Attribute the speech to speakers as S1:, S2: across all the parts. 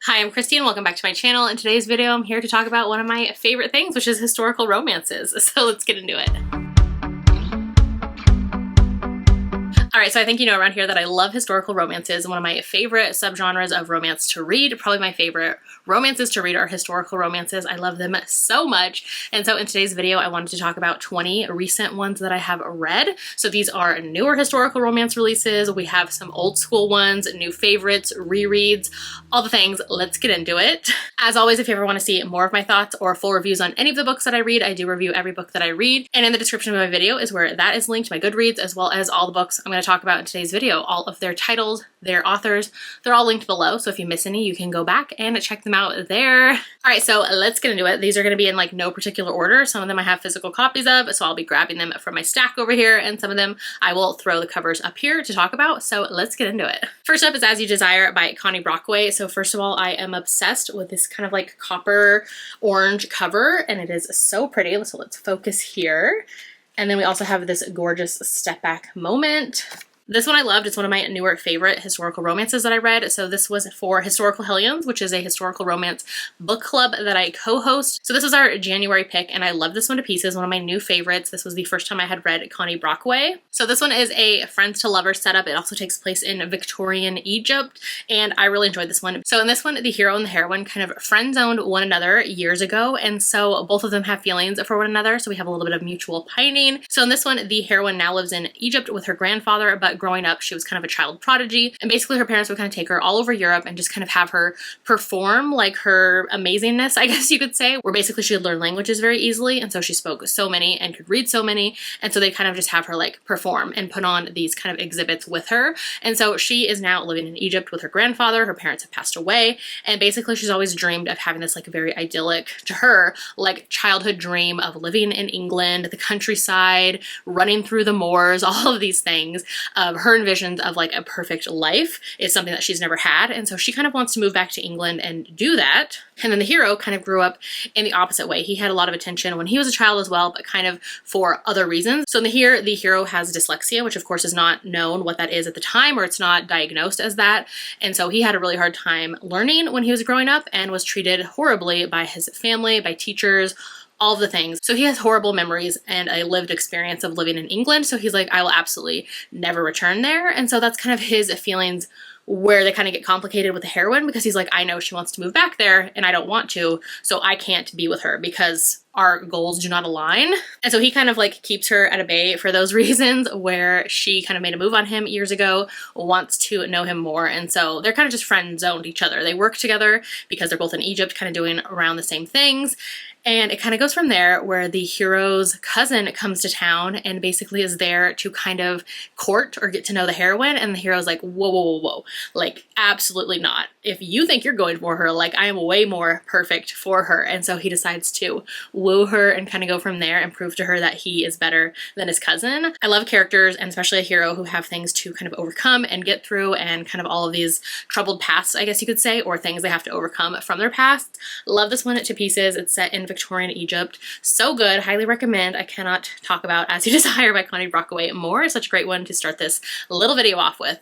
S1: Hi, I'm Christine. Welcome back to my channel. In today's video, I'm here to talk about one of my favorite things, which is historical romances. So let's get into it. All right, so I think you know around here that I love historical romances. One of my favorite subgenres of romance to read, probably my favorite romances to read are historical romances. I love them so much. And so in today's video, I wanted to talk about 20 recent ones that I have read. So these are newer historical romance releases. We have some old school ones, new favorites, rereads, all the things. Let's get into it. As always, if you ever want to see more of my thoughts or full reviews on any of the books that I read, I do review every book that I read. And in the description of my video is where that is linked, my Goodreads, as well as all the books I'm going to talk about in today's video. All of their titles, their authors, they're all linked below. So if you miss any, you can go back and check them out there. All right, so let's get into it. These are going to be in like no particular order. Some of them I have physical copies of, so I'll be grabbing them from my stack over here. And some of them I will throw the covers up here to talk about. So let's get into it. First up is As You Desire by Connie Brockway. So first of all, I am obsessed with this kind of like copper orange cover, and it is so pretty. So let's focus here. And then we also have this gorgeous step back moment. This one I loved. It's one of my newer favorite historical romances that I read. So this was for Historical Hellions, which is a historical romance book club that I co-host. So this was our January pick, and I love this one to pieces. One of my new favorites. This was the first time I had read Connie Brockway. So this one is a friends to lovers setup. It also takes place in Victorian Egypt, and I really enjoyed this one. So in this one, the hero and the heroine kind of friend-zoned one another years ago, and so both of them have feelings for one another. So we have a little bit of mutual pining. So in this one, the heroine now lives in Egypt with her grandfather, but growing up, she was kind of a child prodigy, and basically her parents would kind of take her all over Europe and just kind of have her perform like her amazingness, I guess you could say, where basically she would learn languages very easily, and so she spoke so many and could read so many, and so they kind of just have her like perform and put on these kind of exhibits with her. And so she is now living in Egypt with her grandfather. Her parents have passed away, and basically she's always dreamed of having this like very idyllic, to her, like childhood dream of living in England, the countryside, running through the moors, all of these things. Her visions of like a perfect life is something that she's never had, and so she kind of wants to move back to England and do that. And then the hero kind of grew up in the opposite way. He had a lot of attention when he was a child as well, but kind of for other reasons. So in the hero has dyslexia, which of course is not known what that is at the time, or it's not diagnosed as that. And so he had a really hard time learning when he was growing up and was treated horribly by his family, by teachers, all of the things. So he has horrible memories and a lived experience of living in England. So he's like, I will absolutely never return there. And so that's kind of his feelings, where they kind of get complicated with the heroine, because he's like, I know she wants to move back there and I don't want to, so I can't be with her because our goals do not align. And so he kind of like keeps her at a bay for those reasons, where she kind of made a move on him years ago, wants to know him more. And so they're kind of just friend zoned each other. They work together because they're both in Egypt, kind of doing around the same things. And it kind of goes from there, where the hero's cousin comes to town and basically is there to kind of court or get to know the heroine. And the hero's like, whoa, whoa, whoa, whoa. Like, absolutely not. If you think you're going for her, like, I am way more perfect for her. And so he decides to woo her and kind of go from there and prove to her that he is better than his cousin. I love characters, and especially a hero who have things to kind of overcome and get through, and kind of all of these troubled pasts, I guess you could say, or things they have to overcome from their past. Love this one to pieces. It's set in Victorian Egypt. So good. Highly recommend. I cannot talk about As You Desire by Connie Brockway more. It's such a great one to start this little video off with.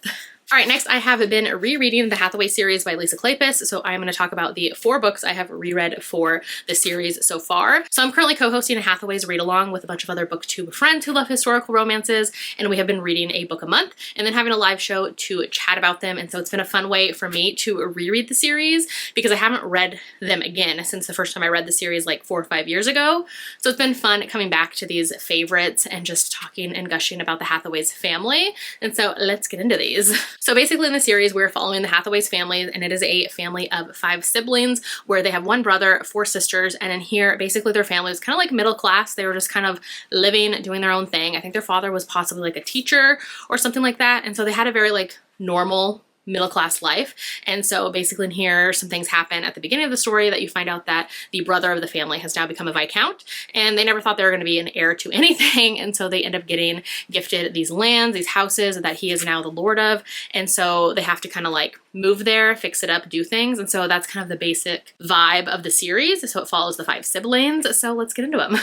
S1: All right, next I have been rereading the Hathaways series by Lisa Kleypas. So I'm going to talk about the 4 books I have reread for the series so far. So I'm currently co-hosting a Hathaways read-along with a bunch of other booktube friends who love historical romances, and we have been reading a book a month and then having a live show to chat about them. And so it's been a fun way for me to reread the series, because I haven't read them again since the first time I read the series like 4 or 5 years ago. So it's been fun coming back to these favorites and just talking and gushing about the Hathaways family. And so let's get into these. So basically in the series, we're following the Hathaways family, and it is a family of 5 siblings, where they have 1 brother, 4 sisters, and in here, basically their family was kind of like middle class. They were just kind of living, doing their own thing. I think their father was possibly like a teacher or something like that, and so they had a very like normal middle-class life. And so basically in here, some things happen at the beginning of the story that you find out that the brother of the family has now become a viscount, and they never thought they were going to be an heir to anything. And so they end up getting gifted these lands, these houses that he is now the lord of. And so they have to kind of like move there, fix it up, do things. And so that's kind of the basic vibe of the series. So it follows the 5 siblings. So let's get into them.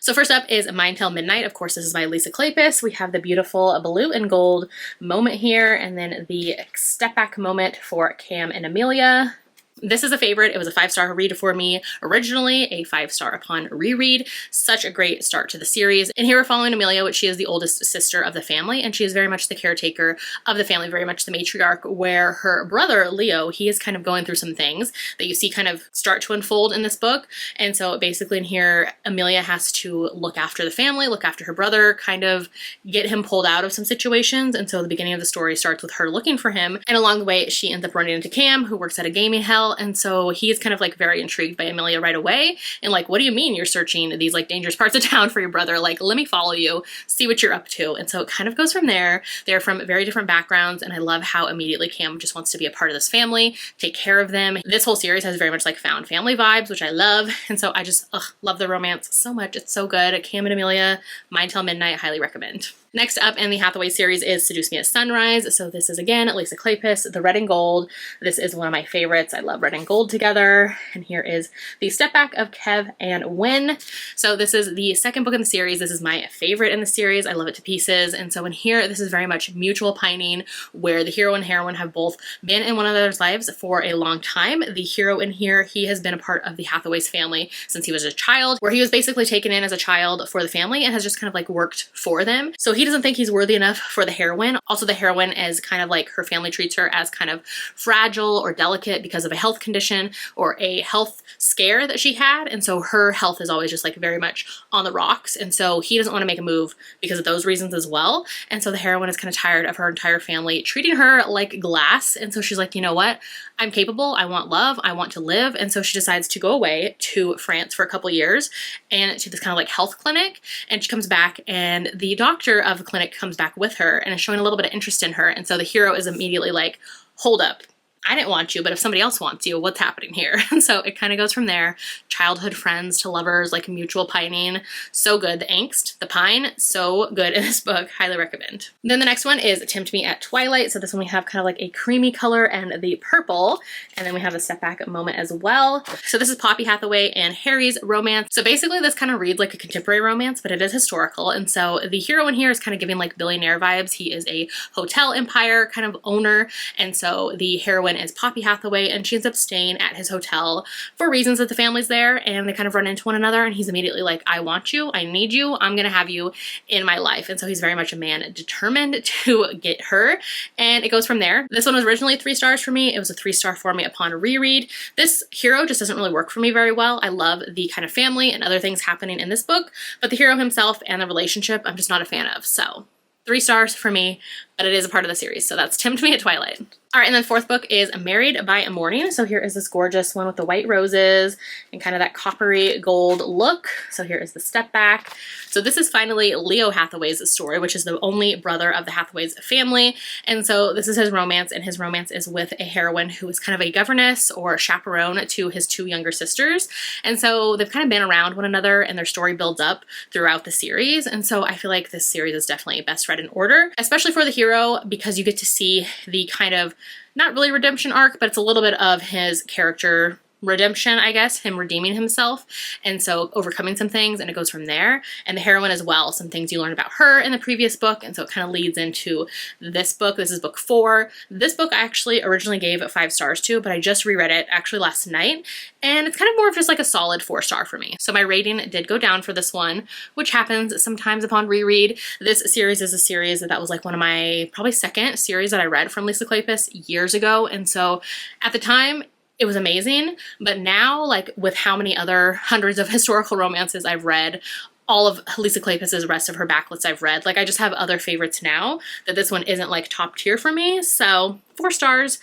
S1: So first up is Mine Till Midnight. Of course, this is by Lisa Kleypas. We have the beautiful blue and gold moment here, and then the step back moment for Cam and Amelia. This is a favorite. It was a 5-star read for me originally, a 5-star upon reread. Such a great start to the series. And here we're following Amelia, which she is the oldest sister of the family, and she is very much the caretaker of the family, very much the matriarch, where her brother, Leo, he is kind of going through some things that you see kind of start to unfold in this book. And so basically in here, Amelia has to look after the family, look after her brother, kind of get him pulled out of some situations. And so the beginning of the story starts with her looking for him. And along the way, she ends up running into Cam, who works at a gaming hell. And so he is kind of like very intrigued by Amelia right away. And like, what do you mean you're searching these like dangerous parts of town for your brother? Like, let me follow you, see what you're up to. And so it kind of goes from there. They're from very different backgrounds. And I love how immediately Cam just wants to be a part of this family, take care of them. This whole series has very much like found family vibes, which I love. And so I just love the romance so much. It's so good. Cam and Amelia, Mine Till Midnight, highly recommend. Next up in the Hathaway series is Seduce Me at Sunrise. So this is again Lisa Kleypas, the red and gold. This is one of my favorites. I love red and gold together. And here is the step back of Kev and Win. So this is the second book in the series. This is my favorite in the series. I love it to pieces. And so in here, this is very much mutual pining, where the hero and heroine have both been in one another's lives for a long time. The hero in here, he has been a part of the Hathaways family since he was a child, where he was basically taken in as a child for the family and has just kind of like worked for them. So he doesn't think he's worthy enough for the heroine. Also, the heroine is kind of like, her family treats her as kind of fragile or delicate because of a health condition or a health scare that she had. And so her health is always just like very much on the rocks. And so he doesn't want to make a move because of those reasons as well. And so the heroine is kind of tired of her entire family treating her like glass. And so she's like, you know what? I'm capable. I want love. I want to live. And so she decides to go away to France for a couple years and to this kind of like health clinic. And she comes back, and the doctor of the clinic comes back with her and is showing a little bit of interest in her. And so the hero is immediately like, hold up. I didn't want you, but if somebody else wants you, what's happening here? And so it kind of goes from there. Childhood friends to lovers, like mutual pining. So good. The angst, the pine, so good in this book. Highly recommend. Then the next one is Tempt Me at Twilight. So this one we have kind of like a creamy color and the purple. And then we have a step back moment as well. So this is Poppy Hathaway and Harry's romance. So basically this kind of reads like a contemporary romance, but it is historical. And so the hero in here is kind of giving like billionaire vibes. He is a hotel empire kind of owner. And so the heroine is Poppy Hathaway, and she ends up staying at his hotel for reasons that the family's there, and they kind of run into one another, and he's immediately like, I want you, I need you, I'm gonna have you in my life. And so he's very much a man determined to get her, and it goes from there. This one was originally 3 stars for me. It was a 3-star for me upon reread. This hero just doesn't really work for me very well. I love the kind of family and other things happening in this book, but the hero himself and the relationship I'm just not a fan of. So 3 stars for me, but it is a part of the series. So that's Tempt Me at Twilight. All right, and then fourth book is Married by a Morning. So here is this gorgeous one with the white roses and kind of that coppery gold look. So here is the step back. So this is finally Leo Hathaway's story, which is the only brother of the Hathaways family. And so this is his romance, and his romance is with a heroine who is kind of a governess or chaperone to his 2 younger sisters. And so they've kind of been around one another, and their story builds up throughout the series. And so I feel like this series is definitely best read in order, especially for the hero, because you get to see the kind of not really redemption arc, but it's a little bit of his character redemption, I guess, him redeeming himself, and so overcoming some things, and it goes from there. And the heroine as well, some things you learned about her in the previous book, and so it kind of leads into this book. This is book 4. This book I actually originally gave 5 stars to, but I just reread it actually last night, and it's kind of more of just like a solid 4-star for me. So my rating did go down for this one, which happens sometimes upon reread. This series is a series that was like one of my probably second series that I read from Lisa Kleypas years ago, and so at the time it was amazing, but now, like with how many other hundreds of historical romances I've read, all of Lisa Kleypas's rest of her backlist I've read, like I just have other favorites now that this one isn't like top tier for me. So 4 stars.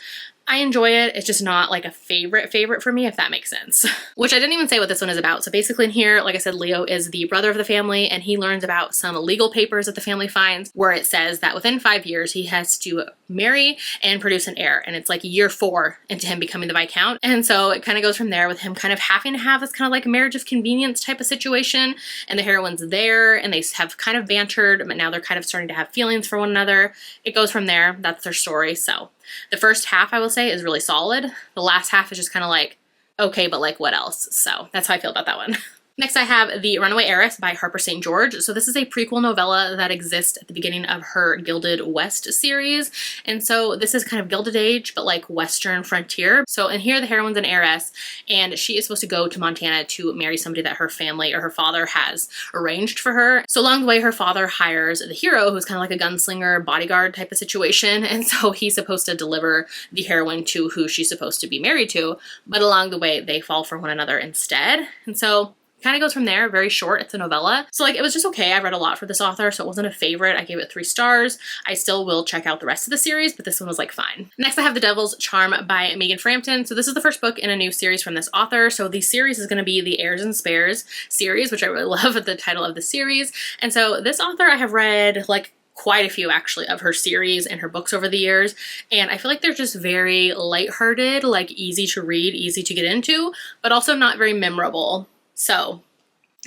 S1: I enjoy it. It's just not like a favorite for me, if that makes sense. Which I didn't even say what this one is about. So basically in here, like I said, Leo is the brother of the family, and he learns about some legal papers that the family finds where it says that within 5 years he has to marry and produce an heir. And it's like year 4 into him becoming the Viscount. And so it kind of goes from there with him kind of having to have this kind of like marriage of convenience type of situation. And the heroine's there, and they have kind of bantered, but now they're kind of starting to have feelings for one another. It goes from there. That's their story. So the first half, I will say, is really solid. The last half is just kind of like, okay, but like what else? So that's how I feel about that one. Next, I have The Runaway Heiress by Harper St. George. So this is a prequel novella that exists at the beginning of her Gilded West series. And so this is kind of Gilded Age, but like Western frontier. So in here, the heroine's an heiress, and she is supposed to go to Montana to marry somebody that her family or her father has arranged for her. So along the way, her father hires the hero, who's kind of like a gunslinger bodyguard type of situation. And so he's supposed to deliver the heroine to who she's supposed to be married to. But along the way, they fall for one another instead. And so kind of goes from there. Very short. It's a novella. So like it was just okay. I read a lot for this author, so it wasn't a favorite. I gave it 3 stars. I still will check out the rest of the series, but this one was like fine. Next, I have The Devil's Charm by Megan Frampton. So this is the first book in a new series from this author. So the series is going to be the Heirs and Spares series, which I really love the title of the series. And so this author, I have read like quite a few actually of her series and her books over the years, and I feel like they're just very lighthearted, like easy to read, easy to get into, but also not very memorable. So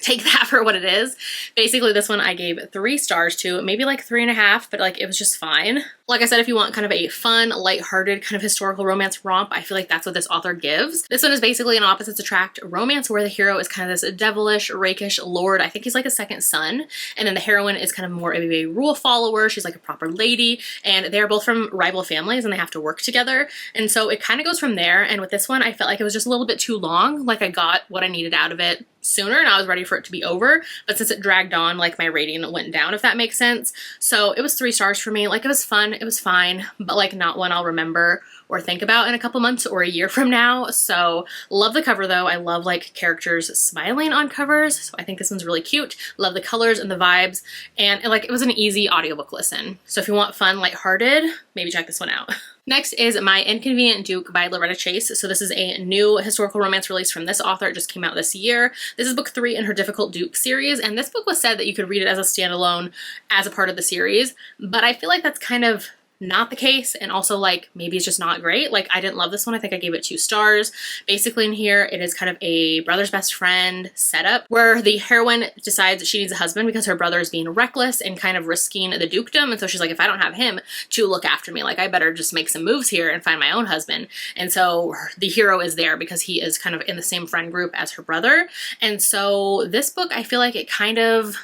S1: take that for what it is. Basically, this one I gave 3 stars to, maybe like 3.5, but like it was just fine. Like I said, if you want kind of a fun, lighthearted kind of historical romance romp, I feel like that's what this author gives. This one is basically an opposites attract romance where the hero is kind of this devilish, rakish lord. I think he's like a second son. And then the heroine is kind of more of a rule follower. She's like a proper lady, and they're both from rival families and they have to work together. And so it kind of goes from there. And with this one, I felt like it was just a little bit too long. Like I got what I needed out of it sooner and I was ready for it to be over, but since it dragged on, like my rating went down, if that makes sense. So it was 3 stars for me. Like it was fun, it was fine, but like not one I'll remember or think about in a couple months or a year from now. So love the cover though. I love like characters smiling on covers, so I think this one's really cute. Love the colors and the vibes, and like it was an easy audiobook listen. So if you want fun, lighthearted, maybe check this one out. Next is My Inconvenient Duke by Loretta Chase. So this is a new historical romance release from this author. It just came out this year. This is book 3 in her Difficult Duke series, and this book was said that you could read it as a standalone as a part of the series, but I feel like that's kind of not the case, and also like maybe it's just not great. Like I didn't love this one. I think I gave it 2 stars. Basically in here it is kind of a brother's best friend setup where the heroine decides that she needs a husband because her brother is being reckless and kind of risking the dukedom, and so she's like, if I don't have him to look after me, like I better just make some moves here and find my own husband. And so the hero is there because he is kind of in the same friend group as her brother. And so this book, I feel like it kind of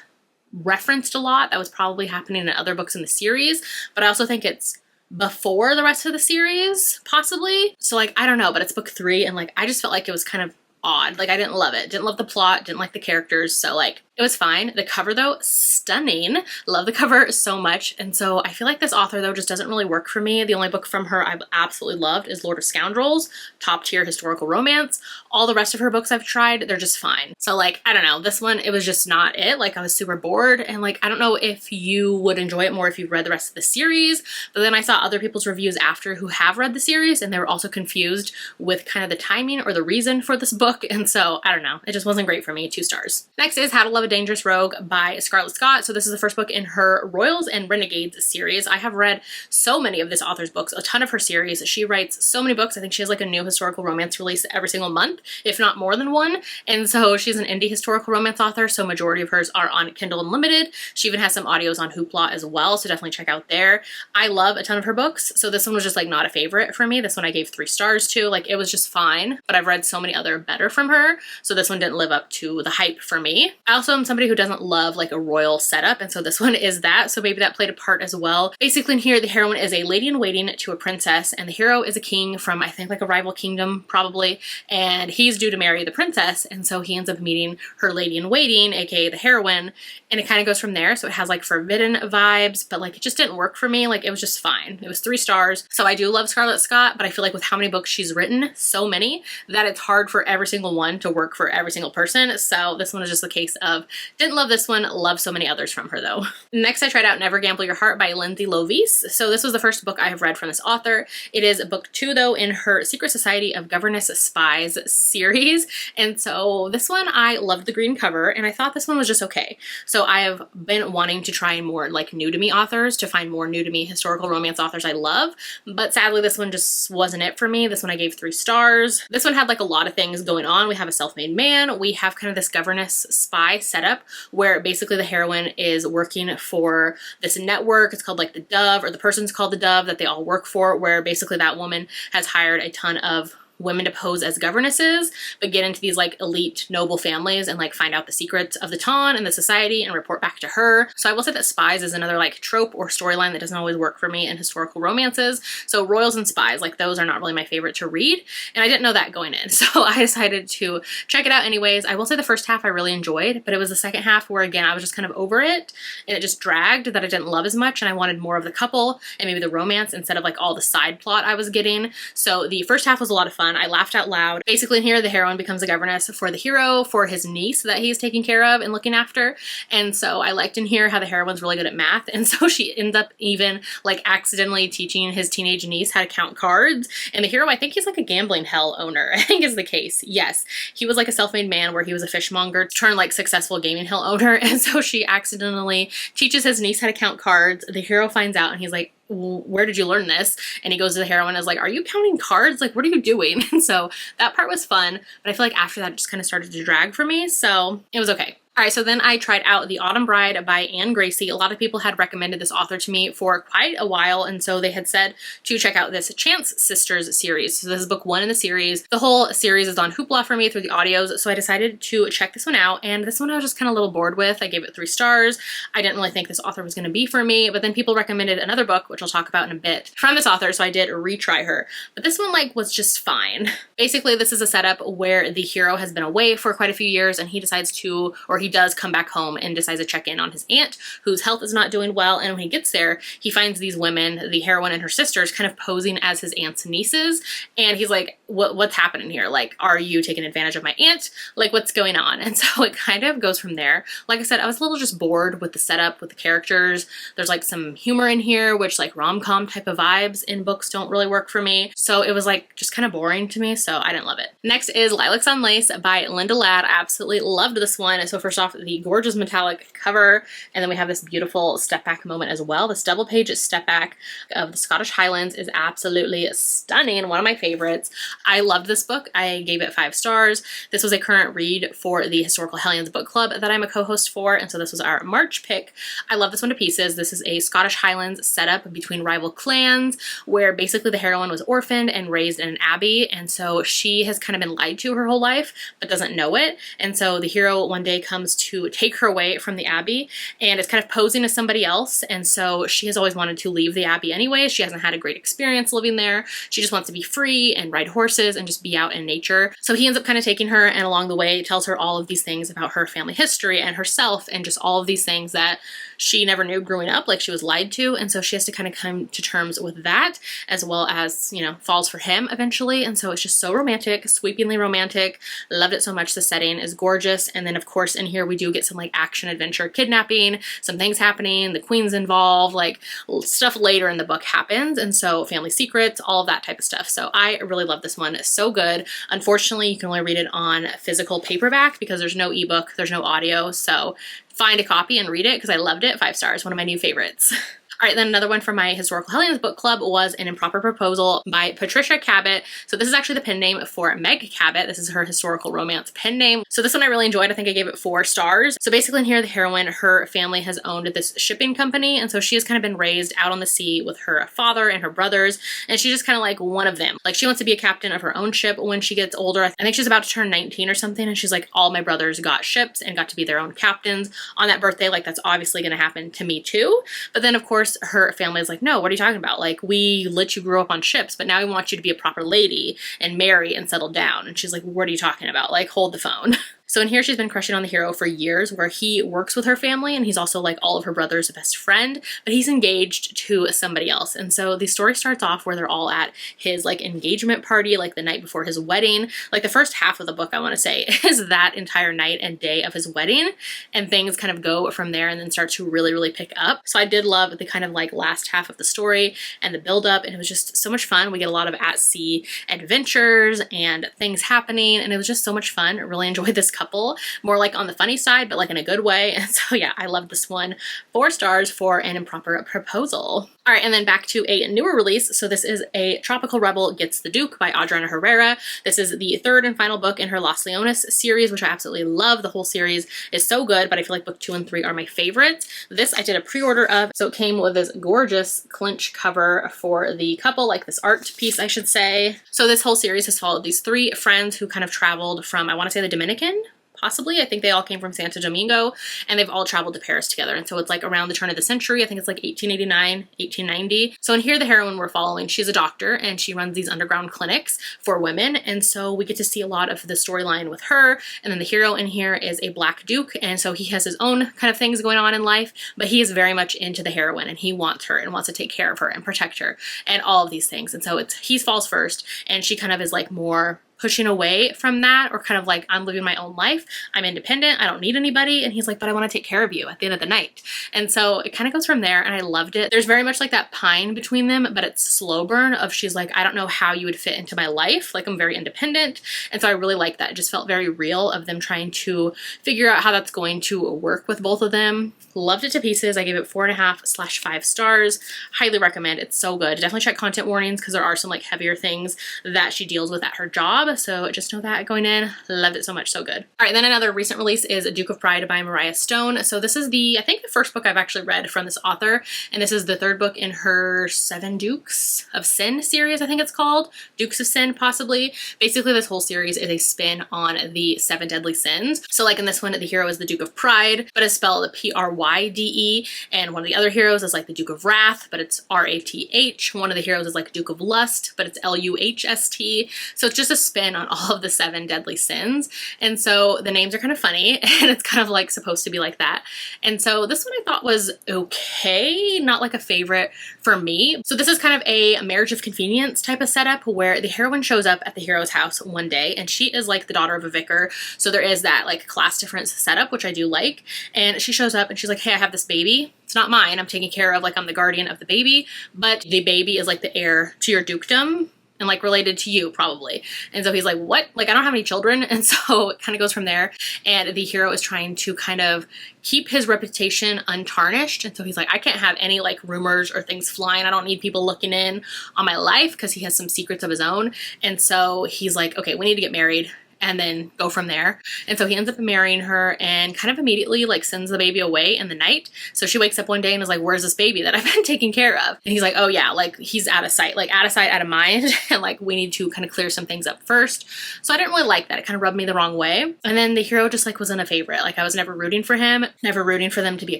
S1: referenced a lot that was probably happening in other books in the series, but I also think it's before the rest of the series, possibly. So like, I don't know, but it's book 3, and like, I just felt like it was kind of odd. Like I didn't love it. Didn't love the plot, didn't like the characters, so like it was fine. The cover though, stunning. Love the cover so much. And so I feel like this author though just doesn't really work for me. The only book from her I've absolutely loved is Lord of Scoundrels, top tier historical romance. All the rest of her books I've tried, they're just fine. So like, I don't know, this one, it was just not it. Like I was super bored, and like, I don't know if you would enjoy it more if you've read the rest of the series, but then I saw other people's reviews after who have read the series, and they were also confused with kind of the timing or the reason for this book. And so I don't know, it just wasn't great for me. 2 stars. Next is How to Love a Dangerous Rogue by Scarlett Scott. So this is the first book in her Royals and Renegades series. I have read so many of this author's books, a ton of her series. She writes so many books. I think she has like a new historical romance release every single month, if not more than one. And so she's an indie historical romance author, so majority of hers are on Kindle Unlimited. She even has some audios on Hoopla as well, so definitely check out there. I love a ton of her books, so this one was just like not a favorite for me. This one I gave 3 stars to. Like it was just fine, but I've read so many other better from her, so this one didn't live up to the hype for me. I also am somebody who doesn't love like a royal setup, and so this one is that, so maybe that played a part as well. Basically in here, the heroine is a lady-in-waiting to a princess, and the hero is a king from I think like a rival kingdom probably, and he's due to marry the princess, and so he ends up meeting her lady-in-waiting, aka the heroine, and it kind of goes from there. So it has like forbidden vibes, but like it just didn't work for me. Like it was just fine. It was 3 stars. So I do love Scarlett Scott, but I feel like with how many books she's written, so many, that it's hard for every single one to work for every single person. So this one is just the case of didn't love this one, love so many others from her though. Next, I tried out Never Gamble Your Heart by Lindsay Lovis. So this was the first book I have read from this author. It is book 2 though in her Secret Society of Governess Spies series. And so this one, I loved the green cover, and I thought this one was just okay. So I have been wanting to try more like new to me authors, to find more new to me historical romance authors I love, but sadly this one just wasn't it for me. This one I gave 3 stars. This one had like a lot of things going on. We have a self-made man, we have kind of this governess spy setup where basically the heroine is working for this network. It's called like the Dove, or the person's called the Dove that they all work for, where basically that woman has hired a ton of women to pose as governesses, but get into these like elite noble families and like find out the secrets of the town and the society and report back to her. So I will say that spies is another like trope or storyline that doesn't always work for me in historical romances. So royals and spies, like those are not really my favorite to read. And I didn't know that going in. So I decided to check it out anyways. I will say the first half I really enjoyed, but it was the second half where again, I was just kind of over it and it just dragged, that I didn't love as much, and I wanted more of the couple and maybe the romance instead of like all the side plot I was getting. So the first half was a lot of fun. I laughed out loud. Basically in here, the heroine becomes a governess for the hero, for his niece that he's taking care of and looking after. And so I liked in here how the heroine's really good at math. And so she ends up even like accidentally teaching his teenage niece how to count cards. And the hero, I think he's like a gambling hell owner, I think is the case. Yes, he was like a self-made man where he was a fishmonger turned like successful gaming hell owner. And so she accidentally teaches his niece how to count cards. The hero finds out and he's like, where did you learn this? And he goes to the heroine and is like, are you counting cards? Like, what are you doing? And so that part was fun, but I feel like after that it just kind of started to drag for me. So it was okay. All right, so then I tried out The Autumn Bride by Anne Gracie. A lot of people had recommended this author to me for quite a while, and so they had said to check out this Chance Sisters series. So this is book 1 in the series. The whole series is on Hoopla for me through the audios, so I decided to check this one out, and this one I was just kind of a little bored with. I gave it 3 stars. I didn't really think this author was going to be for me, but then people recommended another book, which I'll talk about in a bit, from this author, so I did retry her. But this one like was just fine. Basically, this is a setup where the hero has been away for quite a few years, and he decides to, or he does come back home and decides to check in on his aunt whose health is not doing well. And when he gets there, he finds these women, the heroine and her sisters, kind of posing as his aunt's nieces. And he's like, what's happening here? Like, are you taking advantage of my aunt? Like, what's going on? And so it kind of goes from there. Like I said, I was a little just bored with the setup, with the characters. There's like some humor in here, which like rom-com type of vibes in books don't really work for me. So it was like just kind of boring to me. So I didn't love it. Next is Lilacs on Lace by Linda Ladd. I absolutely loved this one. So first off, the gorgeous metallic cover, and then we have this beautiful step back moment as well. This double page step back of the Scottish Highlands is absolutely stunning. One of my favorites. I loved this book. I gave it 5 stars. This was a current read for the Historical Hellions book club that I'm a co-host for, and so this was our March pick. I love this one to pieces. This is a Scottish Highlands setup between rival clans where basically the heroine was orphaned and raised in an abbey, and so she has kind of been lied to her whole life but doesn't know it. And so the hero one day comes to take her away from the abbey and is kind of posing as somebody else, and so she has always wanted to leave the abbey anyway. She hasn't had a great experience living there. She just wants to be free and ride horses and just be out in nature. So he ends up kind of taking her, and along the way tells her all of these things about her family history and herself and just all of these things that she never knew growing up, like she was lied to. And so she has to kind of come to terms with that, as well as, you know, falls for him eventually. And so it's just so romantic, sweepingly romantic. Loved it so much. The setting is gorgeous. And then of course in here we do get some like action adventure kidnapping, some things happening, the queen's involved, like stuff later in the book happens. And so family secrets, all of that type of stuff. So I really love this one. It's so good. Unfortunately, you can only read it on physical paperback because there's no ebook, there's no audio. So find a copy and read it because I loved it. 5 stars, one of my new favorites. All right, then another one from my Historical Hellions book club was An Improper Proposal by Patricia Cabot. So this is actually the pen name for Meg Cabot. This is her historical romance pen name. So this one I really enjoyed. I think I gave it 4 stars. So basically in here, the heroine, her family has owned this shipping company. And so she has kind of been raised out on the sea with her father and her brothers. And she's just kind of like one of them. Like she wants to be a captain of her own ship when she gets older. I think she's about to turn 19 or something. And she's like, all my brothers got ships and got to be their own captains on that birthday. Like that's obviously going to happen to me too. But then of course, her family is like, no, what are you talking about? Like, we let you grow up on ships, but now we want you to be a proper lady and marry and settle down. And she's like, what are you talking about? Like, hold the phone. So in here, she's been crushing on the hero for years, where he works with her family and he's also like all of her brother's best friend, but he's engaged to somebody else. And so the story starts off where they're all at his like engagement party, like the night before his wedding. Like the first half of the book, I want to say, is that entire night and day of his wedding, and things kind of go from there and then start to really, really pick up. So I did love the kind of like last half of the story and the build up, and it was just so much fun. We get a lot of at sea adventures and things happening, and it was just so much fun. I really enjoyed this couple, more like on the funny side, but like in a good way. And so yeah, I loved this one. 4 stars for An Improper Proposal. All All right, and then back to a newer release. So this is A Tropical Rebel Gets the Duke by Adriana Herrera. This is the third and final book in her Los Leones series, which I absolutely love. The whole series is so good, but I feel like book 2 and 3 are my favorites. This I did a pre-order of, so it came with this gorgeous clinch cover for the couple, like this art piece, I should say. So this whole series has followed these 3 friends who kind of traveled from, I want to say, the Dominican, possibly. I think they all came from Santo Domingo, and they've all traveled to Paris together. And so it's like around the turn of the century. I think it's like 1889, 1890. So in here, the heroine we're following, she's a doctor and she runs these underground clinics for women. And so we get to see a lot of the storyline with her. And then the hero in here is a Black Duke. And so he has his own kind of things going on in life, but he is very much into the heroine and he wants her and wants to take care of her and protect her and all of these things. And so he falls first, and she kind of is like more pushing away from that, or kind of like, I'm living my own life, I'm independent, I don't need anybody. And he's like, but I want to take care of you at the end of the night. And so it kind of goes from there, and I loved it. There's very much like that pine between them, but it's slow burn of, she's like, I don't know how you would fit into my life, like I'm very independent. And so I really like that. It just felt very real of them trying to figure out how that's going to work with both of them. Loved it to pieces. I gave it 4.5/5 stars. Highly recommend. It's so good. Definitely check content warnings because there are some like heavier things that she deals with at her job. So just know that going in. Loved it so much. So good. All right, then another recent release is Duke of Pride by Mariah Stone. So this is I think the first book I've actually read from this author, and this is the third book in her 7 Dukes of Sin series, I think it's called. Dukes of Sin, possibly. Basically, this whole series is a spin on the 7 deadly sins. So like in this one, the hero is the Duke of Pride, but it's spelled P-R-Y-D-E, and one of the other heroes is like the Duke of Wrath, but it's R-A-T-H. One of the heroes is like Duke of Lust, but it's L-U-H-S-T. So it's just a spin on all of the 7 deadly sins. And so the names are kind of funny, and it's kind of like supposed to be like that. And so this one I thought was okay, not like a favorite for me. So this is kind of a marriage of convenience type of setup where the heroine shows up at the hero's house one day, and she is like the daughter of a vicar. So there is that like class difference setup, which I do like. And she shows up and she's like, hey, I have this baby. It's not mine. I'm taking care of, like, I'm the guardian of the baby, but the baby is like the heir to your dukedom and like related to you probably. And so he's like, what? Like, I don't have any children. And so it kind of goes from there. And the hero is trying to kind of keep his reputation untarnished. And so he's like, I can't have any like rumors or things flying. I don't need people looking in on my life, because he has some secrets of his own. And so he's like, okay, we need to get married and then go from there. And so he ends up marrying her and kind of immediately like sends the baby away in the night. So she wakes up one day and is like, where's this baby that I've been taking care of? And he's like, oh yeah, like he's out of sight, like out of sight, out of mind. And like, we need to kind of clear some things up first. So I didn't really like that. It kind of rubbed me the wrong way. And then the hero just like wasn't a favorite. Like I was never rooting for him, never rooting for them to be a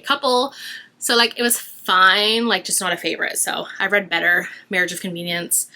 S1: couple. So like, it was fine, like just not a favorite. So I read better marriage of convenience,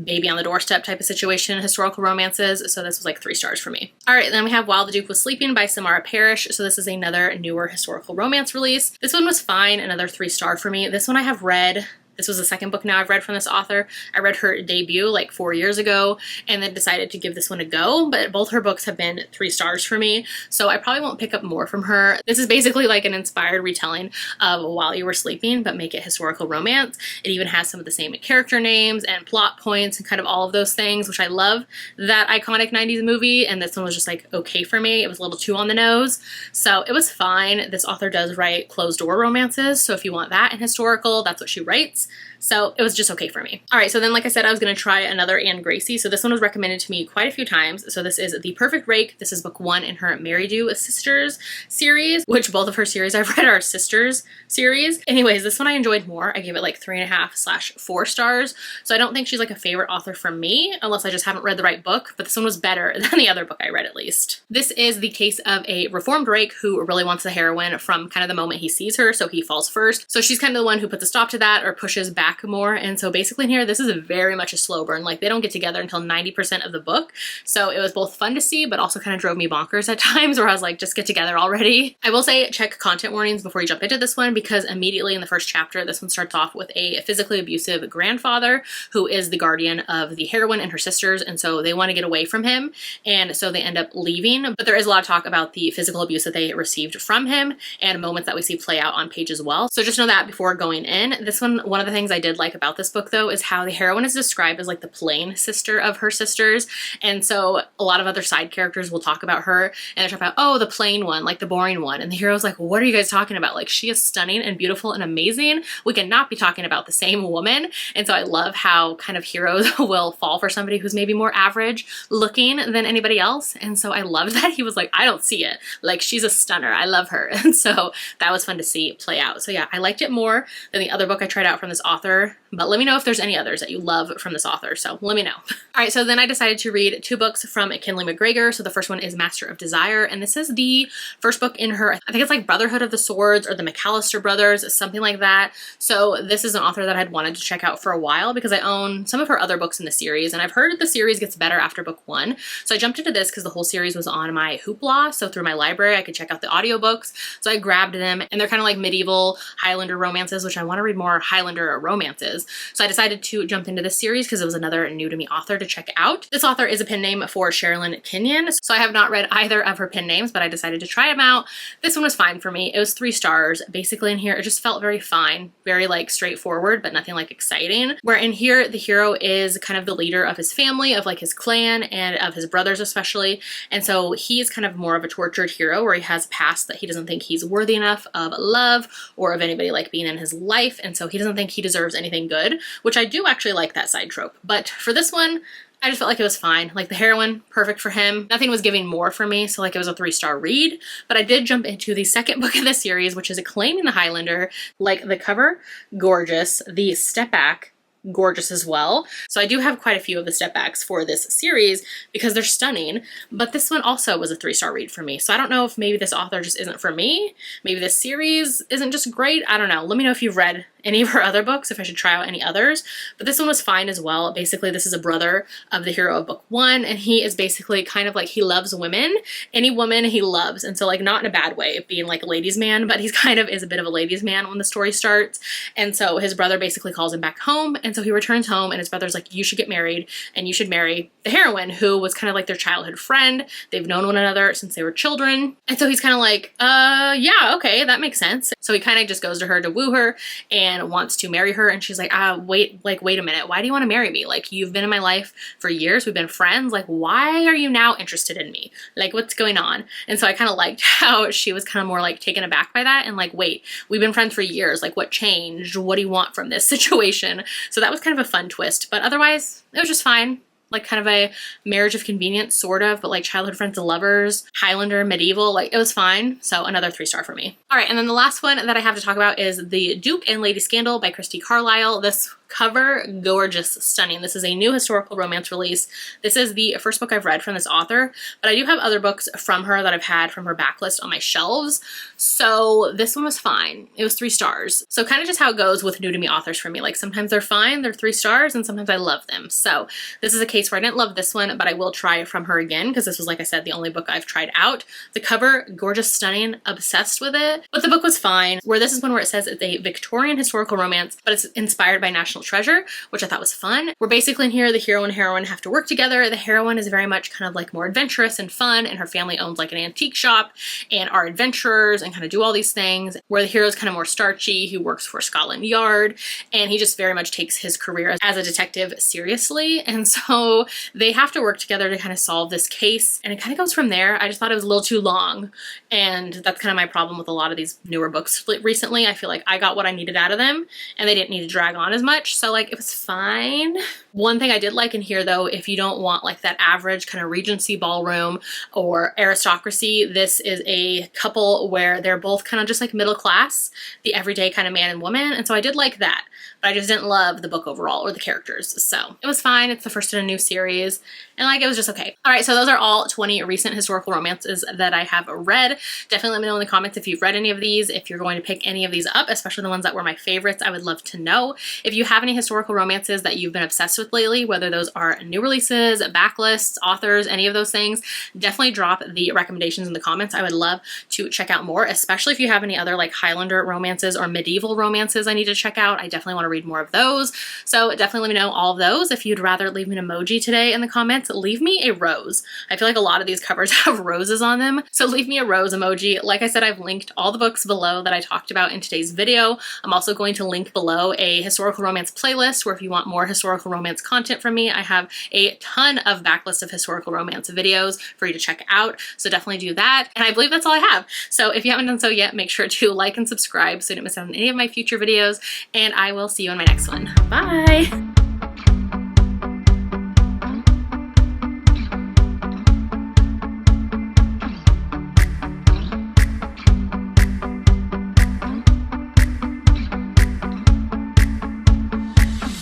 S1: baby on the doorstep type of situation, historical romances. So this was like 3 stars for me. All right, then we have While the Duke Was Sleeping by Samara Parrish. So this is another newer historical romance release. This one was fine, another 3-star for me. This one I have read. This was the second book now I've read from this author. I read her debut like 4 years ago and then decided to give this one a go, but both her books have been 3 stars for me, so I probably won't pick up more from her. This is basically like an inspired retelling of While You Were Sleeping, but make it historical romance. It even has some of the same character names and plot points and kind of all of those things, which I love that iconic 90s movie, and this one was just like okay for me. It was a little too on the nose, so it was fine. This author does write closed door romances, so if you want that in historical, that's what she writes. So it was just okay for me. All right, so then like I said, I was going to try another Anne Gracie. So this one was recommended to me quite a few times. So this is The Perfect Rake. This is book 1 in her Mary Do Sisters series, which both of her series I've read are sisters series. Anyways, this one I enjoyed more. I gave it like 3.5/4 stars. So I don't think she's like a favorite author for me, unless I just haven't read the right book, but this one was better than the other book I read at least. This is the case of a reformed rake who really wants the heroine from kind of the moment he sees her, so he falls first. So she's kind of the one who puts a stop to that or pushes back more. And so basically in here, this is very much a slow burn. Like they don't get together until 90% of the book. So it was both fun to see, but also kind of drove me bonkers at times where I was like, just get together already. I will say check content warnings before you jump into this one, because immediately in the first chapter, this one starts off with a physically abusive grandfather who is the guardian of the heroine and her sisters. And so they want to get away from him. And so they end up leaving. But there is a lot of talk about the physical abuse that they received from him and moments that we see play out on page as well. So just know that before going in. This one, one of of the things I did like about this book though is how the heroine is described as like the plain sister of her sisters. And so a lot of other side characters will talk about her and they're talking about, oh, the plain one, like the boring one. And the hero's like, what are you guys talking about? Like, she is stunning and beautiful and amazing. We cannot be talking about the same woman. And so I love how kind of heroes will fall for somebody who's maybe more average looking than anybody else. And so I love that he was like, I don't see it. Like, she's a stunner. I love her. And so that was fun to see play out. So yeah, I liked it more than the other book I tried out from this author, but let me know if there's any others that you love from this author. So let me know. All right. So then I decided to read 2 books from Kinley McGregor. So the first one is Master of Desire. And this is the first book in her, I think it's like Brotherhood of the Swords or the McAllister Brothers, something like that. So this is an author that I'd wanted to check out for a while because I own some of her other books in the series and I've heard the series gets better after book 1. So I jumped into this because the whole series was on my Hoopla. So through my library, I could check out the audiobooks. So I grabbed them and they're kind of like medieval Highlander romances, which I want to read more Highlander romances. So I decided to jump into this series because it was another new to me author to check out. This author is a pen name for Sherilyn Kenyon. So I have not read either of her pen names, but I decided to try them out. This one was fine for me. It was 3 stars. Basically in here, it just felt very fine, very like straightforward, but nothing like exciting. Where in here, the hero is kind of the leader of his family, of like his clan and of his brothers especially. And so he is kind of more of a tortured hero where he has a past that he doesn't think he's worthy enough of love or of anybody like being in his life. And so he doesn't think he deserves anything good, which I do actually like that side trope. But for this one, I just felt like it was fine. Like the heroine, perfect for him. Nothing was giving more for me, so like it was a 3-star read. But I did jump into the second book in this series, which is Acclaiming the Highlander. Like the cover, gorgeous. The step back, gorgeous as well. So I do have quite a few of the step backs for this series because they're stunning, but this one also was a 3-star read for me. So I don't know if maybe this author just isn't for me. Maybe this series isn't just great. I don't know. Let me know if you've read any of her other books, if I should try out any others. But this one was fine as well. Basically, this is a brother of the hero of book 1, and he is basically kind of like, he loves women. Any woman he loves. And so like not in a bad way of being like a ladies' man, but he's kind of is a bit of a ladies' man when the story starts. And so his brother basically calls him back home. And so he returns home and his brother's like, you should get married and you should marry the heroine, who was kind of like their childhood friend. They've known one another since they were children. And so he's kind of like, yeah, okay, that makes sense. So he kind of just goes to her to woo her and wants to marry her. And she's like, wait a minute. Why do you want to marry me? Like, you've been in my life for years. We've been friends. Like, why are you now interested in me? Like, what's going on? And so I kind of liked how she was kind of more like taken aback by that and like, wait, we've been friends for years. Like, what changed? What do you want from this situation? So that was kind of a fun twist, but otherwise it was just fine. Like kind of a marriage of convenience, sort of, but like childhood friends to lovers, Highlander, medieval, like it was fine. So another 3-star for me. All right, and then the last one that I have to talk about is The Duke and Lady Scandal by Christy Carlisle. This cover, gorgeous, stunning. This is a new historical romance release. This is the first book I've read from this author, but I do have other books from her that I've had from her backlist on my shelves. So this one was fine. It was 3 stars. So kind of just how it goes with new to me authors for me. Like sometimes they're fine, they're 3 stars, and sometimes I love them. So this is a case where I didn't love this one, but I will try it from her again because this was, like I said, the only book I've tried out. The cover, gorgeous, stunning, obsessed with it. But the book was fine. Where this is one where it says it's a Victorian historical romance, but it's inspired by National Treasure, which I thought was fun. We're basically in here, the hero and heroine have to work together. The heroine is very much kind of like more adventurous and fun, and her family owns like an antique shop and are adventurers and kind of do all these things. Where the hero is kind of more starchy, he works for Scotland Yard, and he just very much takes his career as a detective seriously. And so they have to work together to kind of solve this case, and it kind of goes from there. I just thought it was a little too long, and that's kind of my problem with a lot of these newer books recently. I feel like I got what I needed out of them, and they didn't need to drag on as much. So like it was fine. One thing I did like in here though, if you don't want like that average kind of Regency ballroom or aristocracy, this is a couple where they're both kind of just like middle class, the everyday kind of man and woman. And so I did like that, but I just didn't love the book overall or the characters. So it was fine. It's the first in a new series, and like it was just okay. All right, so those are all 20 recent historical romances that I have read. Definitely let me know in the comments if you've read any of these, if you're going to pick any of these up, especially the ones that were my favorites. I would love to know. If you have have any historical romances that you've been obsessed with lately, whether those are new releases, backlists, authors, any of those things, definitely drop the recommendations in the comments. I would love to check out more, especially if you have any other like Highlander romances or medieval romances I need to check out. I definitely want to read more of those. So definitely let me know all of those. If you'd rather leave me an emoji today in the comments, leave me a rose. I feel like a lot of these covers have roses on them, so leave me a rose emoji. Like I said, I've linked all the books below that I talked about in today's video. I'm also going to link below a historical romance playlist where if you want more historical romance content from me, I have a ton of backlist of historical romance videos for you to check out, so definitely do that. And I believe that's all I have. So if you haven't done so yet, make sure to like and subscribe so you don't miss out on any of my future videos, and I will see you in my next one. Bye!